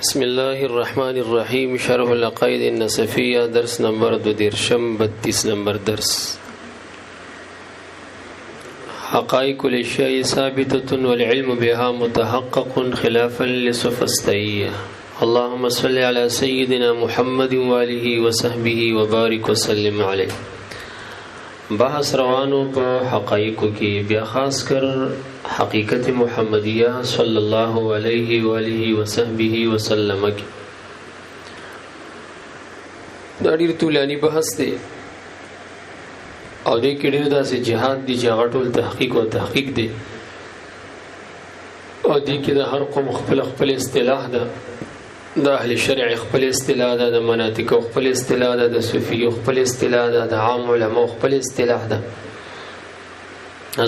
بسم الله الرحمن الرحيم. شرح العقائد النسفية، درس نمبر 32 نمبر درس. حقائق الاشياء ثابتة والعلم بها متحقق خلافا للسفسطائية. اللهم صل على سيدنا محمد وآله وصحبه وبارك وسلم عليه. بحث روانو په حقائقو کې بیا خاص کر حقیقت محمدیه صلی الله علیه و آله وصحبه وسلم کې دا ډیر طولانی بحث دی او دې کې ډیر داسې جهاد دي چې هغه ټول تحقیق او تحقیق دی او دې کې د هر قوم خپل اصطلاح ده، د اهل شرع خپل اصطلاح ده، د مناطق خپل اصطلاح ده، د صوفیو خپل اصطلاح ده، د عام علماء خپل اصطلاح ده.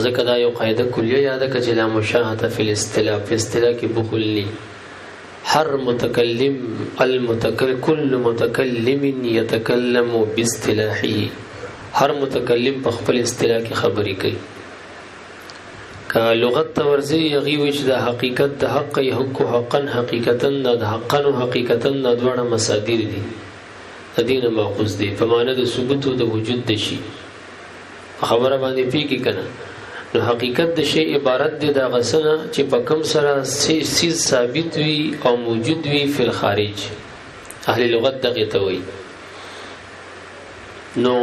ځکه دا یو قاعده کلیه یاده کړه چې لا مشاهده فی الاصطلاح، په اصطلاح کې بخل ني. هر متکلم كل متکلم يتکلم باصطلاحه، هر متکلم په خپل اصطلاح کې خبرې کوي. که لغت تورزی یغي وچ د حقیقت د حق حق حقا حقیقتا د حقا حقیقتا د دوړه مصادر دي، د دینه ماخوذ دي په معنی د ثبوت او د وجود د شي. خبره باندې پیږي کنه. نو حقیقت د شی عبارت دی د غسنه چې په کوم سره سیز ثابت وي او موجود وي فی الخارج. اهل لغت دغه ته وایي. نو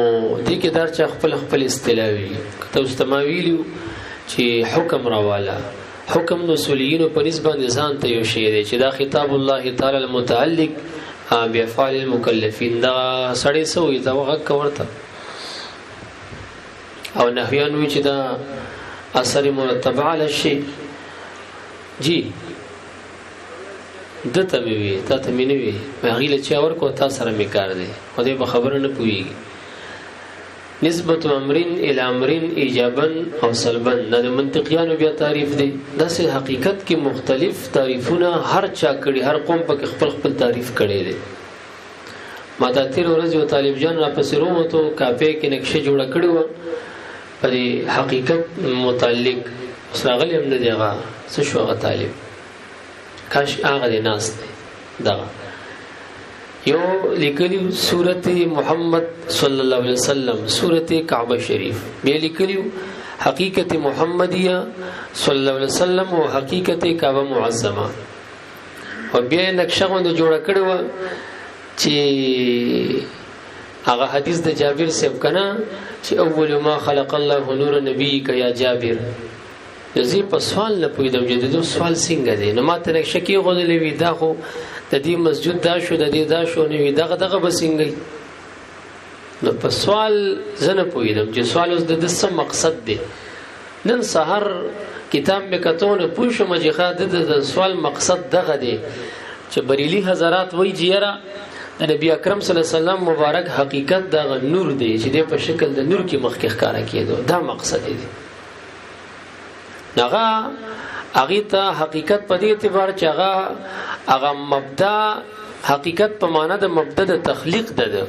دې کې دار چې خپل اصطلاح وي. کته استماویلو چې حکم راواله، حکم نو اصوليینو په نسبت ځان ته یو شی دی چې دا خطاب الله تعالی المتعلق بافعال المکلفین دا سړی سوې دا وغه ورته او نحویان وی چې دا اثر مرتب علی الشی جی دته وی تا ته مینه وی غیله چې اور کو تا سره میکار دی خو دې په خبره نه پويږي. نسبت امرین الی امرین ایجابا او سلبا د منطقیانو بیا تعریف دی. داسې حقیقت کې مختلف تعریفونه هر چا کړي، هر قوم په خپل تعریف کړي دي. ما ته تیر ورځ یو طالب جان را پسې رومته کاپی کې نقشه جوړه کړې و په حقیقت متعلق سراغلی هم نه دیغه څه شو هغه طالب کاش هغه دی ناس دی دغه یو لیکلی سورت محمد صلی الله علیه وسلم، سورت کعبه شریف، بیا لیکلی حقیقت محمدیه صلی الله علیه وسلم او حقیقت کعبه معظمه. او بیا نقشه غوند جوړه کړې و چې هغه حدیث د جابر صاحب کنا چې اول ما خلق الله نور نبی کا یا جابر. زه په سوال نه پوهیدم چې د سوال څنګه دی. نو ماته نقشه کې غوډلې وی دا خو د دې مسجد دا شو د دې دا شو نه وی دغه بسنګي. نو په سوال زنه پوهیدم چې سوال اوس د څه مقصد دی. نن سحر کتاب مې کتونه پوښه مجخه د سوال مقصد دغه دی چې بریلی حضرات وای جیرا نبی اکرم صلی الله علیه وسلم مبارک حقیقت دا نور دی چې د په شکل د نور کې مخکې ښکارا کېدو. دا مقصد دی. هغه ته حقیقت په دې اعتبار چې هغه مبدا حقیقت په معنا د مبدا د تخلیق ده،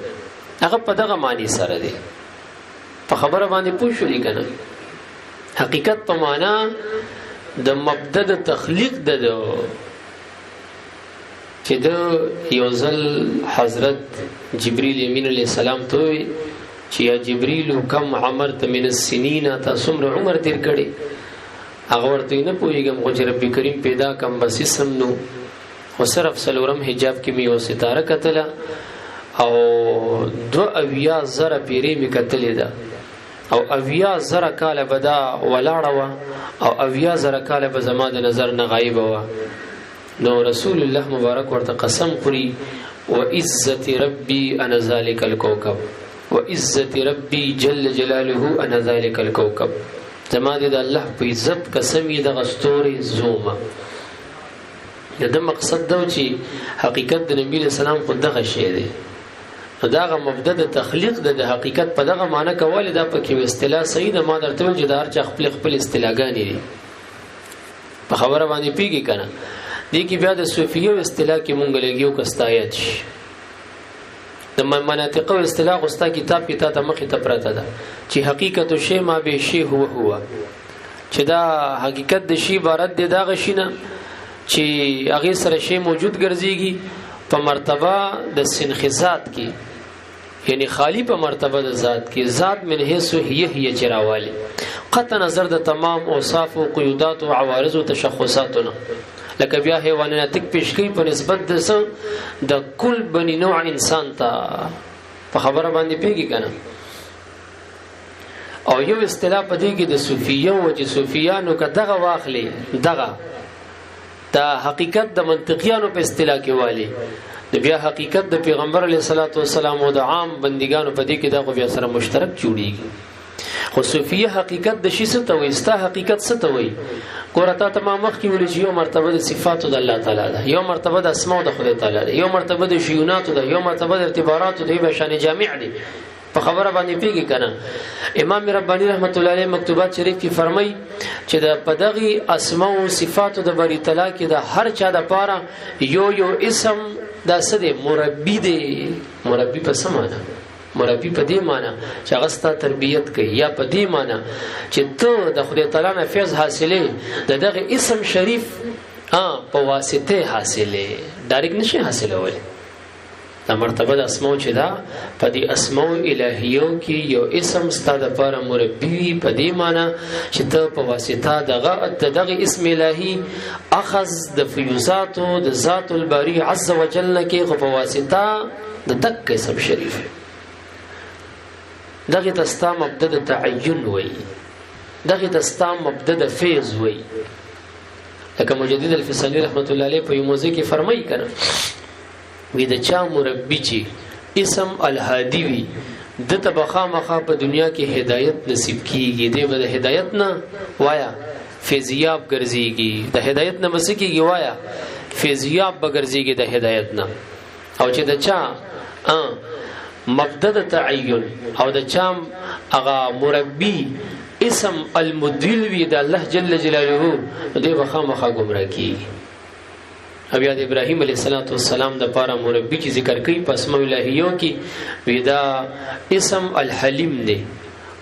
هغه په دغه معنی سره دی. په خبره باندې پوښولې کنه. حقیقت په معنا د مبدا د تخلیق ده چې د یو ځل حضرت جبرئیل امین علیه السلام ته چې یا جبرئیل کم عمرت من السنین تاسو عمر تیر کړي. هغه ورته نه پوهیږم خو چې رب کریم پیدا کم بس اسم نو خو صرف سلورم حجاب کې مې یو ستاره کتله او 2,000 پیری مې کتلې ده او 2,000 کاله به دا ولاړه وه او 2,000 کاله به زما د نظر نه غایبه وه. نو رسول الله مبارک ورته قسم خوري وعزت ربي انا ذلك الكوكب وعزت ربي جل جلاله انا ذلك الكوكب. زما د الله په عزت قسم یې د غستوري زومه. دا مقصد دا چې حقیقت د نبی له سلام خو دغه شی دی. داغه مبدا د تخلیق د حقیقت په دغه معنی کوله دا پکې اصطلاح صحیح ده. ما درته ویل چې دا هر چا خپل اصطلاحګانې دي. په خبره باندې پیږي کنه. دې کې بیا د صوفیو اصطلاح کې مونږ لګیو کستایت شي. د مناطق او اصطلاح غستا کتاب کې ته مخې ته پراته ده چې حقیقت شی ما به شی هو چې دا حقیقت د شی عبارت دی دا غشینه چې هغه سره شی موجود ګرځيږي په مرتبه د سنخزات کې، یعنی خالی په مرتبه د ذات کې، ذات من حیث هي چراوالی قطع نظر د تمام اوصاف او قیودات او عوارض او تشخصاتونه، لکه بیا حیواناتک پیشکی په نسبت د کل بنی نوع انسان ته په خبره باندې پیږي کنه. او یو اصطلاح پدې کې د صوفیه او چې صوفیانو کداغه واخلي دغه دا حقیقت د منطقيانو په اصطلاح کې والی د بیا حقیقت د پیغمبر علیه الصلاۃ والسلام او د عام بندګانو په دې کې دا خو بیا سره مشترک جوړیږي. خو صوفیه حقیقت د شي څه ته وایي، ستا حقیقت څه ته وایي؟ ګوره تا تمام مخکې ویل چې یو مرتبه د صفاتو د الله تعالی ده، یو مرتبه د اسماء د خدای تعالی ده، یو مرتبه د شیوناتو ده، یو مرتبه د ارتباطاتو د بشان جامع دي. په خبره باندې پیږي کنه. امام ربانی رحمت الله علیه مکتوبات شریف کې فرمایي چې د پدغي اسماء او صفاتو د باری تعالی کې د هر چا د پاره یو اسم دا څه دی؟ مربی دی. مربی په سمانه، مربی په دې معنی چې هغه ست تربیت کوي، یا په دې معنی چې ته د خدای تعالی نه فیض حاصلې دغه اسم شریف په واسطه حاصلې، ډایرکټ نشي حاصلولای. دا مرتبه د اسماء چې دا په دې اسماء الهیو کې یو اسم ستاده لپاره مربی په دې معنی چې ته په واسطه دغه اسم الهی اخذ د فیوزاتو د ذات الباری عز وجل کې خو په واسطه د دک اسم شریف دغه تستا مبدا د تعین وای، دغه تستا مبدا د فیض وای. لکه مجدد الفسانی رحمت الله علیه په یو موضوع کې فرمایي کړه وی د چا مربی چې اسم الهادی وی د تبخا مخه په دنیا کې هدایت نصیب کیږي، دی به د هدایت نه وایا فیضیاب ګرځيږي، د هدایت نه مسکیږي وایا فیضیاب بګرځيږي د هدایت نه. او چې د چا مبدا د تعین او د چا هغه مربی اسم المدل وی د الله جل جلاله دی بخا مخه گمراه کیږي. بیا د ابراهیم علیه السلام د پاره مربی چې ذکر کوي په اسماء الهیو کې ودا اسم الحلیم دی.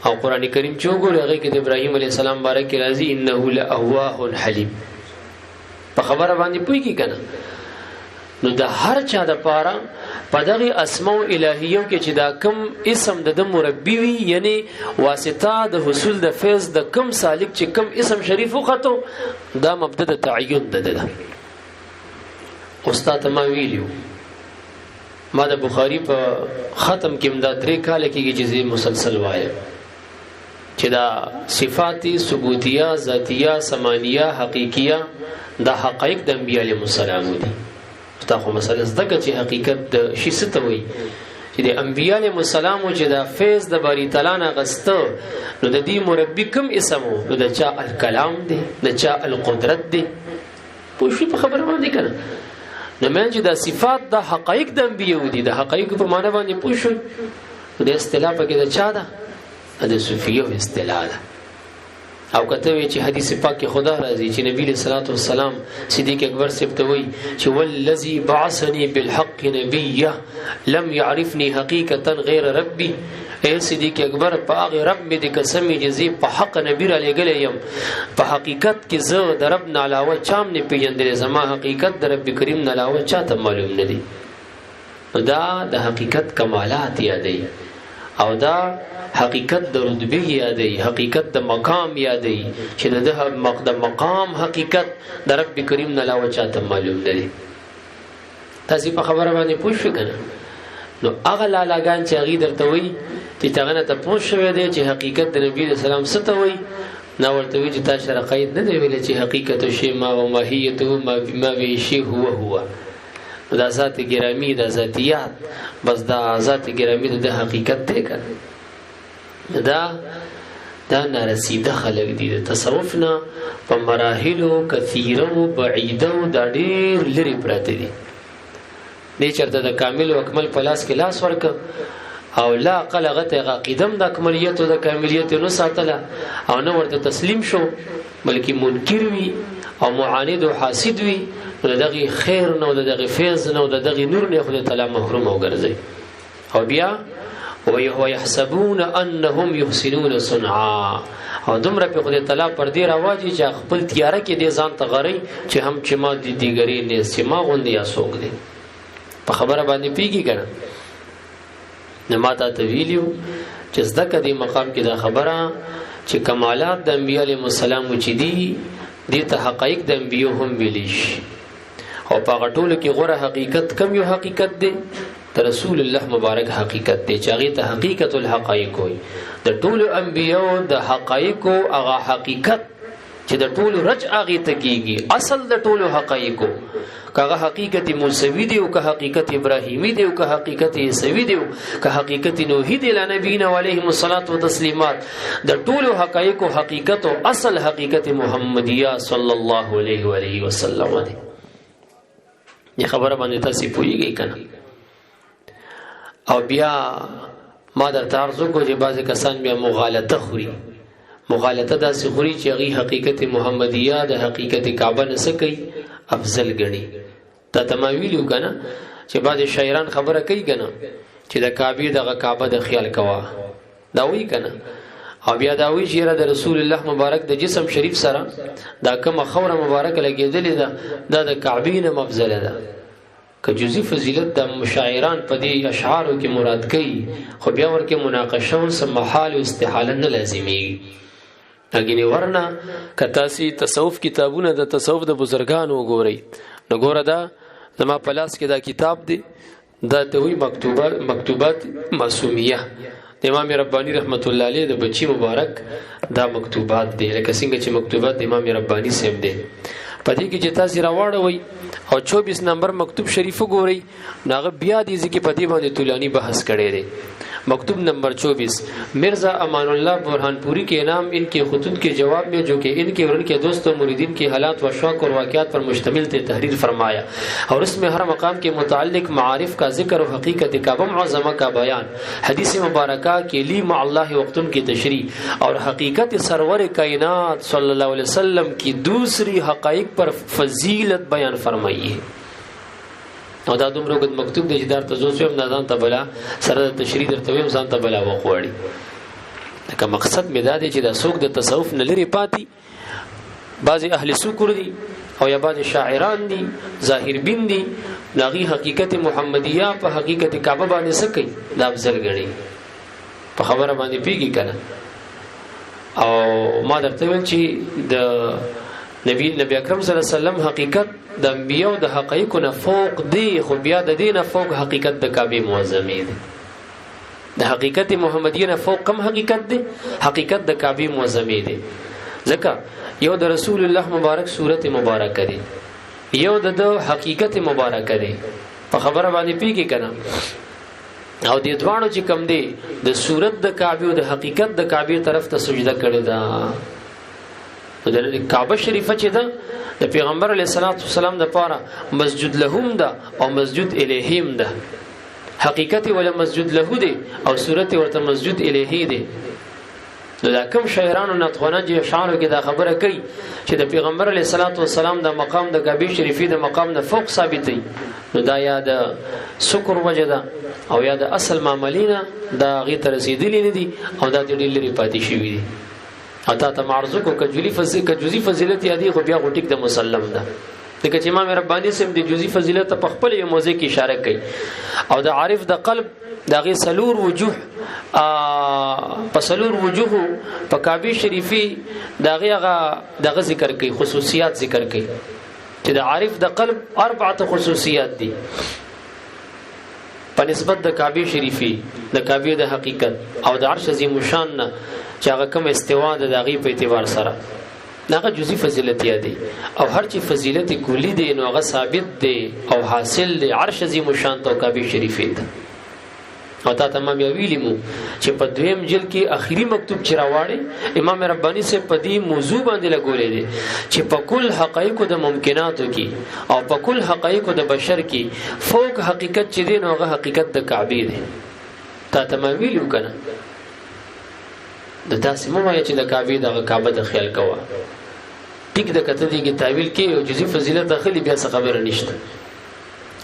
او قران کریم چې وګورئ هغه کې د ابراهیم علیه السلام بارک راځي انه لاواه حلیم. په خبره باندې پوهیږي کنه. نو د هر چا د پاره په دغه اسماء الهیو کې چې دا کم اسم د مربی وي، یعنی واسطه د حصول د فیض د کم سالک چې کم اسم شریف وخته دا مبدا د تعین ده. استاد ما ویلیو ما د بخاری په ختم کې امدا 3 کال کې جزء مسلسل وایم چې دا صفات ثبوتیه ذاتیه سمانیه حقیقیه دا حقایق د انبیاء علیهم السلام دي. دا خو مسله زده چې حقیقت د شي څه ته وایي چې د انبیاء علیهم السلام چې دا فیض د باری تعالی نه غسته نو د دې مربی کوم اسمو نو د چا الکلام دی، د چا القدرت دی. پوه شئ په خبره باندې کنه. نو مې چې دا صفات د حقایق د انبیاء دي، د حقایق په معنی باندې پوه شئ. د اصطلاح په کې د چا ده؟ د صوفیو اصطلاح ده. او کته وی چې حدیث پاک کې خدا راځي چې نبی صلی الله علیه وسلم صدیق اکبر سپتوي چې والذي بعثني بالحق نبيه لم يعرفني حقيقه غير ربي. اے صدیق اکبر په هغه رب مې د قسم جزي په حق نبی را لګلې يم، په حقیقت کې زه د رب نه علاوه چام نه پیژندل، زما حقیقت د رب کریم نه علاوه چاته معلوم نه دي. دا د حقیقت کمالات یادې او دا حقیقت د رتبه یادې، حقیقت د مقام یادې چې د مقام حقیقت د رب کریم نه علاوه چاته معلوم نه دي. تاسو په خبره باندې پوه شئ کنه. نو هغه لالاګان چې هغه درته وایي چې تاغه ته پوه شوی دی چې حقیقت د نبی رسول الله څه ته وایي، نو ورته وایي چې تاسو رقید نه دی ویل چې حقیقت شی ما او ماهیته ما به شی هو دا ذات گرامی دا ذاتیات بس دا ذات گرامی دا حقیقت دی کنه. دا نارسیده خلق دي د تصوف نه په مراحلو کثیره او بعیده او دا ډیر لري پراته دي. دې چرته د کامل او اکمل په لاس کې لاس ورک او لا قلغته عقیدم د اکملیت او د کاملیت نو ساتله او نو ورته تسلیم شو، بلکې منکر وي او معاند او حاسد وي، دغه خیر نو دغه فیض نو دغه نور نه خدای تعالی محروم وګرځي. او بیا ويحسبون انهم يحسنون صنعا او دومره په خدای تعالی پر دې راواجی چې خپل تیاره کې دې ځان ته غړي چې هم چې ما دې دیګری نه سیما غوندي یا سوق دي په خبره باندې پیږي کنه نه ماته ته ویلیو چې زدکه دې مقام کې دا خبره چې کمالات د انبیاء علیهم السلام چې دي دې ته حقایق د انبیو هم ویلیش او په غټولو کې غوره حقیقت کم یو حقیقت دی رسول الله مبارک حقیقت دی چې هغه ته حقیقت الحقایق وي د ټولو انبیو د حقایق او هغه حقیقت چې د ټولو رج هغه ته کیږي اصل د ټولو حقایق کغه حقیقت موسوی دی او که حقیقت ابراهیمی دی او که حقیقت عیسوی دی او که حقیقت نوحی دی لنبینا علیهم الصلاۃ والتسلیمات د ټولو حقایق او حقیقت او اصل حقیقت محمدیه صلی الله علیه و آله وسلم دی یہ خبره باندې تاسو پوهیږئ کنه او بیا ما در تعرضو کو چې بعض کسان بیا مغالطه خوري مغالطه داسې خوري چې هغه حقیقت محمدیه د حقیقت کعبه نه سکی افضل غني تا تمویلو کنه چې بعض شاعران خبره کوي کنه چې د کعبه دغه کعبه د خیال کوا دا وی کنه او بیا دا وی چې د رسول الله مبارک د جسم شریف سره دا کومه خوره مبارک لګیدلې ده د کعبه نه افضل ده که جزئی فضیلت د مشاعران په دې اشعارو کې مراد کوي خو بیا ورکه مناقشه او سم محال او استحاله نه لازمي اګینه ورنه کتاسي تصوف کتابونه د تصوف د بزرګانو وګورئ نو ګوره دا زما په لاس کې دا کتاب دی دا دوی مکتوبات معصومیه د امام ربانی رحمت الله علیه د بچی مبارک دا مکتوبات دي لکه څنګه چې مکتوبات د امام ربانی سیم دي پدې کې چې تاسو راوړوي او 24 نمبر مکتوب شریف وګورئ ناغه بیا دې ځکه پدې باندې طولانی بحث کړي دي مکتوب نمبر 24 مرزا امان اللہ برہانپوری کے نام ان کے خطوط کے جواب میں جو کہ ان کے اور ان کے دوست و مریدین کے حالات و شوق اور واقعات پر مشتمل تھے تحریر فرمایا اور اس میں ہر مقام کے متعلق معارف کا ذکر و حقیقت کعبہ معظمہ کا بیان حدیث مبارکہ کے لی مع اللہ وقتن کی تشریح اور حقیقت سرور کائنات صلی اللہ علیہ وسلم کی دوسری حقائق پر فضیلت بیان فرمائی ہے او دا دومره وګد مکتوب دی چې دار تاسو هم ځان ته بلا سره د تشریح درته ویم ځان ته بلا وقوړي لکه مقصد می دا دی چې دا څوک د تصوف نه لري پاتې بعضی اهل سکر دي او یا بعضی شاعران دي ظاهر بین دي لاغي حقیقت محمدیه په حقیقت کعبه باندې سکی دا افضل غړي په خبره باندې پیږي کنه او ما درته ویل چې د نبی اکرم صلی الله علیه وسلم حقیقت د انبیاء د حقایقو نه فوق دی خو بیا د دینه فوق حقیقت د کعبه معظمه دی د حقیقت محمدیه نه فوق کم حقیقت دی حقیقت د کعبه معظمه دی ځکه یو د رسول الله مبارک صورت مبارکه دی یو د حقیقت مبارکه دی په خبره باندې پیږي کنه او د دوانو چې کم دی د صورت د کعبه او د حقیقت د کعبه طرف ته سجده کړی دا د کعبه شریفه چې ده د پیغمبر علیه الصلاۃ والسلام د پاره مسجد لهم ده او مسجد الیهم ده حقیقت ولا مسجد له ده او صورت ورته مسجد الیه ده نو دا کوم شاعرانو نطقونه چې شعر کې دا خبره کوي چې د پیغمبر علیه الصلاۃ والسلام د مقام د کعبه شریفه د مقام د فوق ثابتې نو دا یا د شکر وجدا او یا د اصل معاملینا دا غي تر رسیدلی نه دي او دا د ډیلری پاتې شوی دي اته ته معرض کو جزئی فضیلت یادی خو بیا غټیک د مسلم ده دغه چې امام ربانی سم د جزئی فضیلت په خپل یو موضوع کې اشاره کوي او د عارف د قلب دغه سلور وجوه په سلور وجوه په کعبه شریفي دغه ذکر کوي خصوصیات ذکر کوي چې د عارف د قلب اربعه خصوصیات دي په نسبت د کعبه شریفي د کعبه د حقیقت او د عرش عظیم شان نه چې هغه کوم استوا د دغه په اعتبار سره دغه جزئی فضیلت دی او هر چی فضیلت کلی دی نو هغه ثابت دی او حاصل دی عرش عظیم شان تو کعبه شریفه ده او تا تمام ویلیمو چې په دویم جلد کې اخیری مکتوب چې راوړی امام ربانی سے په دې موضوع باندې لګولې دي چې په کل حقایق د ممکناتو کې او په کل حقایق د بشر کې فوق حقیقت چې دی نو هغه حقیقت د کعبه دی تا تمام ویلو کنه د تاسو مو وایي چې د کعبه د کعبه د خیال کوا ټیک د کته دی کې تعویل کې او جزئی فضیلت داخلي بیا څه خبره نشته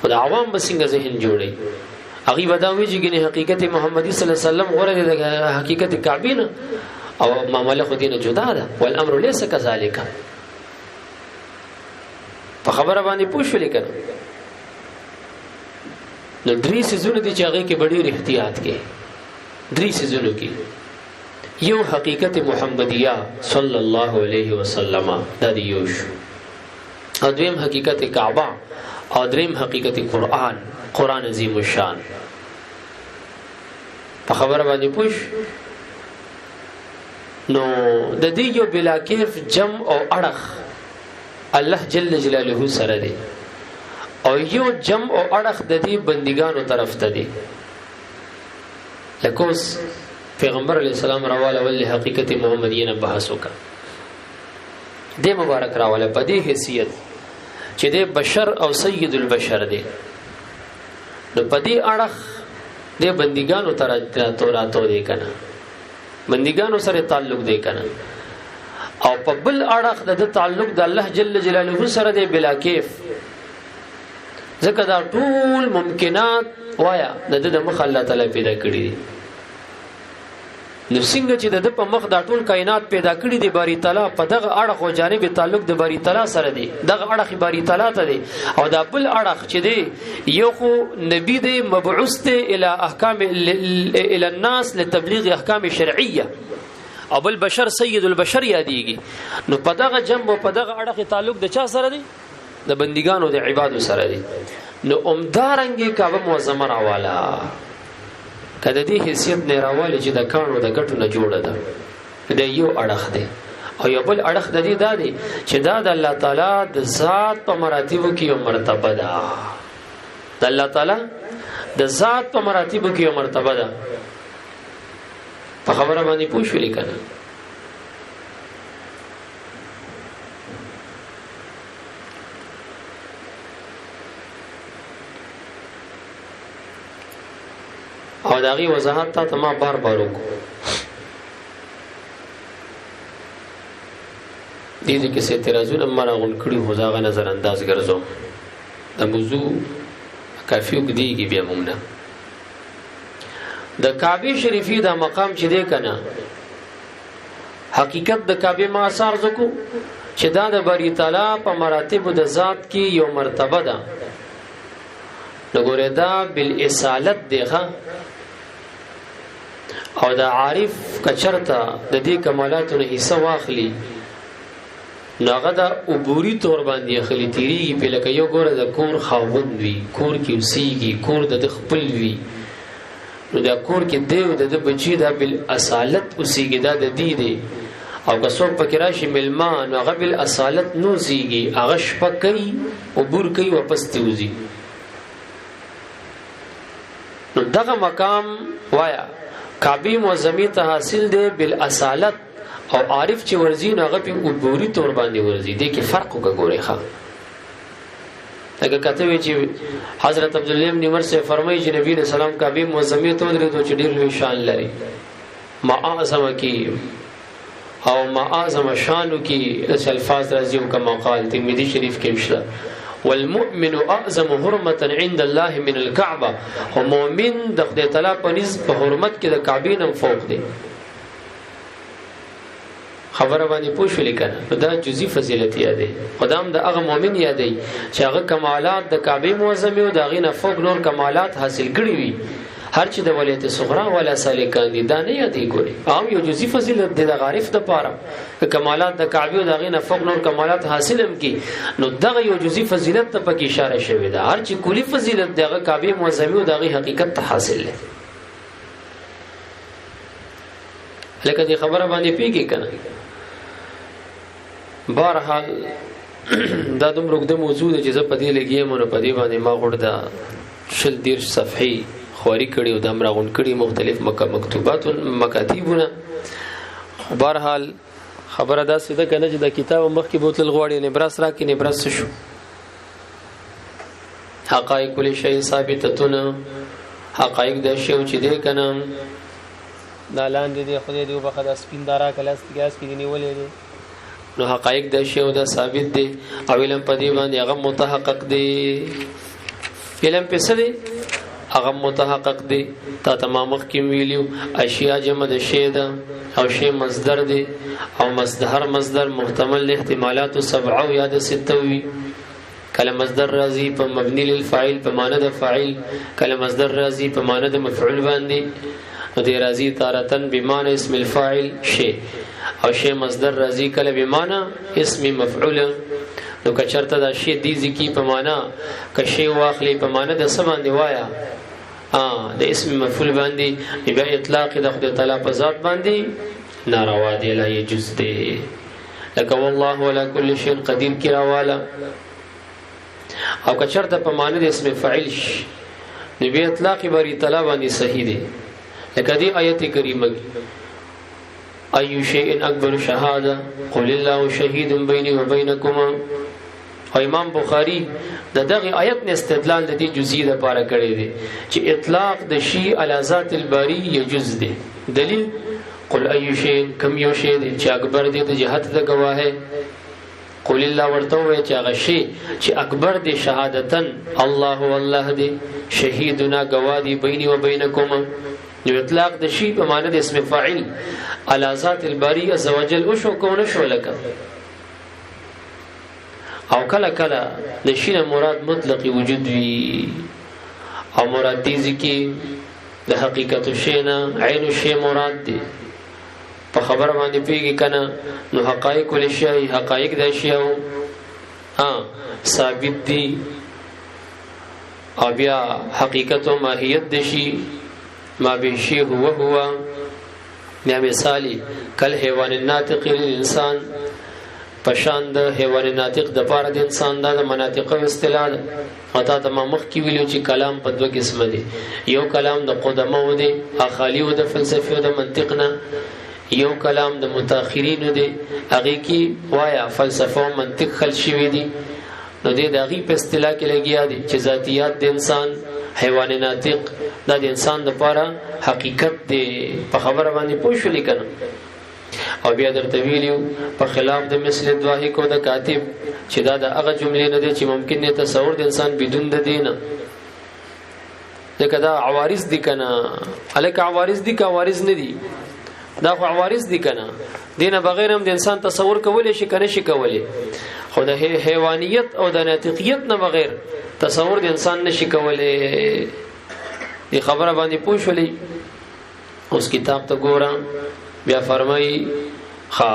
خدای عوام به څنګه ذهن جوړي هغه بداوی چې ګنې حقیقت محمدي صلی الله علیه وسلم غوړه د حقیقت کعبه نه او معاملې خو دینه جدا ده والامر ليس كذلك په خبره باندې پوښښ لیکنه نو درې سيزونه دي چې هغه کې ډېر احتیاط کې درې سيزونه کې یو حقیقت محمدیه صلی الله علیه وسلم د دې یو شو دویم حقیقت کعبه او دریم حقیقت قرآن عظیم الشان په خبره باندې پوښ نو د دې یو بلا کیف جمع او اړخ الله جل جلاله سره دی او یو جمع او اړخ د دې بندګانو طرف ته دی لکوس پیغمبر علیہ السلام راواله ول حقیقت محمدیه نه بحث وکړه د مبارک راواله په دې حیثیت چې د بشر او سید البشر دی نو په دې اړه د بندګانو توراتو دی کنه بندګانو سره تعلق دی کنه او په بل اړه د تعلق د الله جل جلاله سره دی بلا کیف ځکه دا ټول ممکنات وایا د مخ الله تعالی پیدا کړی دي نو څنګه چې د په مخ دا ټول کائنات پیدا کړی دی باری تعالی په دغه اړه خو جانب تعلق د باری تعالی سره دی دغه اړه باری تعالی ته دی او دا بل اړه چې دی یو خو نبی دی مبعوث دی الی احکام الی الناس لتبلیغ احکام شرعیه او بل بشر سید البشر یادیږي نو په دغه جنب او په دغه اړه تعلق د چا سره دی د بندګانو د عبادت سره دی نو عمدارنګي کعبه معظمه راواله کله دې حیثیت نه راواله چې د کانو د ګټو نه جوړه ده د یو اړخ دی او یو بل اړخ د دې دی چې دا د الله تعالی د ذات په مراتبو کې یو مرتبه ده د الله تعالی د ذات په مراتبو کې یو مرتبه ده په خبره باندې پوښښ لیکنه او داغي وضاحت ته ما بار وکړو دې کې څه اعتراضونه مرغون کړي هو ځاغه نظر انداز ګرځو د موضوع کافي وګديږي بیا موږ نه د کعبه شریفي دا مقام چې دی کنه حقیقت د کعبه ما اثر زکو چې دا د باری تعالی په مراتب د ذات کې یو مرتبه ده نګوره دا بالاصالت دیغه او دا عارف کچرتا د دې کمالاتونو حصہ واخلي ناغه دا عبوري تور باندې خلی تیری په لکه یو ګوره د کور خاوند وی کور کې وسیږي کور د خپل وی نو دا کور کې دیو د بچی دا بالاصالت وسیږي دا د دې دی او که څوک پکې راشي ملمان هغه بالاصالت نو سیږي هغه شپکې عبور کوي واپس تیوزي نو دغه مقام وایا کعبه معظمه ته حاصل دی بالاصالت او عارف چې ورزي هغه په عبوري تور باندې ورزي دي کې فرق وګورئ ښا اگر کته وی چې حضرت عبد الله بن عمر سے فرمایي چې نبی رسول الله کعبه معظمه ته درته چې ډیر لوی شان لري ما اعظم کی او ما اعظم شانو کی اس الفاظ راځي کما قال ترمذی شریف کې مشله والمؤمن اعظم حرمه عند الله من الكعبه او مؤمن د خدای تعالی په نسبت په حرمت کې د کعبه نم فوق دی خبره باندې پوښ لیکنه دا جزئی فضیلت یادې خدام د هغه مؤمن یادې چې هغه کمالات د کعبه معظمه او د غینه فوق نور کمالات حاصل کړی وي هر چې د ولایت صغرا ولا سالکان دي دا نه یادې ګوري عام یو جزئی فضیلت د غارف د پاره کمالات د کعبه او د غینه فوق نور کمالات حاصلم کی نو دغه یو جزئی فضیلت ته پکې اشاره شوی ده هر چې کلی فضیلت دغه کعبه معظمه او دغه حقیقت ته حاصل ده لکه دې خبره باندې پیږي کنه بهرحال دا دومره د موضوع د جزه په دې لګیم نو په دې باندې ما غوړ دا شل دیر صفحې خوري کړي او د امرغون کړي مختلف مکتوبات او مکاتیبونه بهرحال خبره دا سیده کنه چې د کتاب مخ کې بوتل غواړي نبراس را کې نبراس شو حقایق کل شی ثابتتون حقایق د شی چې دې کنه دا لاندې دی خدای دې وبخد سپیندارا کلاس ګاس کې نیولې دي نو حقایق د شی او د ثابت دي او علم په دې باندې هغه متحقق دي علم په څه دي هغه متحقق دی تا تمام مخکې ویلو اشیاء جمع د شی ده او شی مصدر دی او مصدر محتمل احتمالات 7 او یا د 6 وي کله مصدر راځي په مبني للفاعل په معنی د فاعل کله مصدر راځي په معنی د مفعول باندې او دی راځي تارتن بمعنی اسم الفاعل شی او شی مصدر راځي کله بمعنی اسم مفعول نو کچرته دا شی دی ذکی په معنا ک شی واخلی په معنا د سم باندې وایا د اسم مفعول باندې بیا اطلاق د خدای تعالی په ذات باندې ناروا دی لا یجوز دی لکه والله ولا کل شیء قدیر کی راواله او کچرته په معنا د اسم فاعل نو بیا اطلاق بری تعالی باندې صحیح دی لکه دی آیت کریمه ایو شیء اکبر شهاده قل الله شهید بیني وبینکما او امام بخاری دغه آیت نه استدلال د دې جزئیه لپاره کړی دی چې اطلاق د شی علی ذات الباری یجوز دی دلیل قل ایو شیء کم یو شی دی چې اکبر دی د جهت د گواهه قل الله ورته وی چې هغه شی چې اکبر دی شهادتن الله والله دی شهیدنا گوادی بیني وبینکما نو اطلاق د شی په معنی د اسم فاعل علی ذات الباری عز وجل او شو کو نه شو لکه او کله کله د شی مراد مطلق وجود وی او مراد دي ځکه د حقیقت شینا عین شی مراد دی په خبر باندې پیږي کنه نو حقایق ول شی حقایق د شیو ثابت دي او بیا حقیقت او ماهیت د شی ما به شی هو یا مثالی کل حیوان الناطق للانسان پشان د حیوان ناطق د پاره د انسان د مناطق او اصطلاح او تا تمام مخ کی ویلو چې کلام په دوه قسمه دي یو کلام د قدمه و دي اخالی و د فلسفه او د منطق نه یو کلام د متأخرین دي هغه کی وایا فلسفه او منطق خل شوی دي نو د هغه په اصطلاح کې لګیا دي چې ذاتیات د انسان حیوان ناطق د انسان د پاره حقیقت دی په خبره باندې پوښښ لیکنه او بیا درته ویلیو په خلاف د مثل دواهی کو د کاتب چې دا د هغه جملې نه دي چې ممکن نه تصور د انسان بدون د دینه دا عوارض دي کنه الک عوارض دي کا عوارض نه دي دا خو عوارض دي کنه دینه بغیر هم د انسان تصور کولای شي کنه شي کولای خو د حیوانیت او د ناطقیت نه بغیر تصور د انسان نشي کولای دی خبره باندې پوښولې اوس کتاب ته ګورم بیا فرمای خا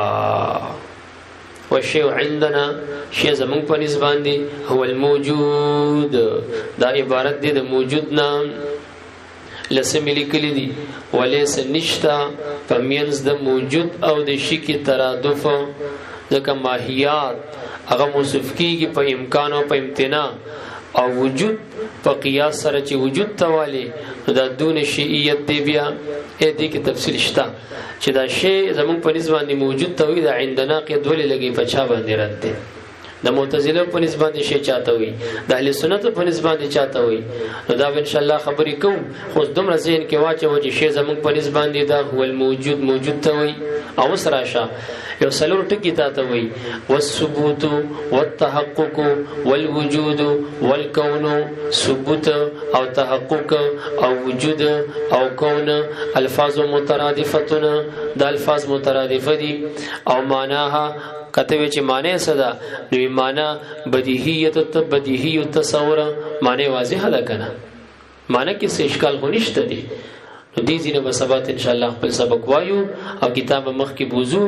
والشيء عندنا شی زمون په نسبت دی هو الموجود دا عبارت دی د موجود نام لسملی کلی دی وليس نشتا فمینز د موجود او د شی کی ترادف ځکه ماهیات هغه موصف کیږي په امکان او په امتناع او وجود په قیاس سره چې وجود توالی دا دون شیئیت دی بیا دې کې تفصیل شته چې دا شی زمون په نسبت باندې موجود توي دا عندنا کې دولې لګي په چا باندې رد دي د معتزله په نسبت باندې شی چاته وي د اهل سنت په نسبت باندې چاته وي نو دا ان شاء الله خبرې کوم خو دومره ذهن کې واچو چې شی زمون په نسبت باندې دا هو الموجود موجود توي او سره شا یو سلور ټکی ته وي والثبوت والتحقق والوجود والكون ثبوت او تحقق او وجود او كون الفاظ مترادفتون د الفاظ مترادفه دي او معناها کته چې معنی صدا نو معنی بدیهی التصور معنی واضح ده کنه معنی کې څه اشکال غونښت دي دې ځینې به سبا ان شاء الله خپل سبق وایو او کتاب مخ کې بوزو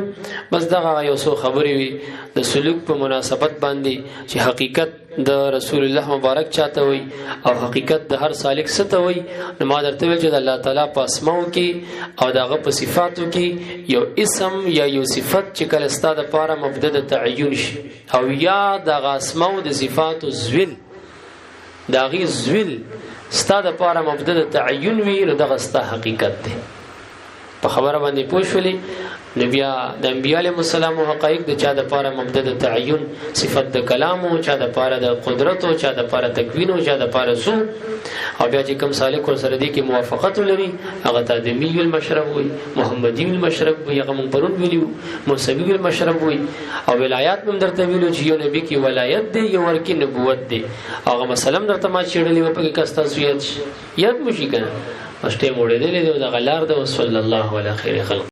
بس دغه یو څو خبرې وي د سلوک په مناسبت باندې چې حقیقت د رسول الله مبارک چاته وي او حقیقت د هر سالک څه ته وي نو ما درته ویل چې د الله تعالی په اسماء کې او دغه په صفاتو کې یو اسم یا یو صفت چې کله ستاده لپاره مبدا د تعین شي او یا دغه اسماء د صفاتو زویل دغه زویل ستاده لپاره مبدا د تعین وی نو دغه ستا حقیقت دی په خبره باندې پوښولې نبی د انبیاء علیهم السلام او حقایق د چا د پاره مبدا د تعین صفت د کلام او چا د پاره د قدرت او چا د پاره تکوین او چا د پاره سو او بیا چې کوم سالک ور سره دي کې موافقت لري هغه ته آدمی المشرب وي محمدی المشرب وي هغه مونږ پرون ویلو موسوی المشرب وي او ولایات هم درته ویلو چې یو نبی کې ولایت دی یو ورکی نبوت دی هغه مثلا درته ما چیړلې و په کې کستا سویت یاد مشي کنه واستې موړې دې د غلار د صلی الله علیه خیر خلق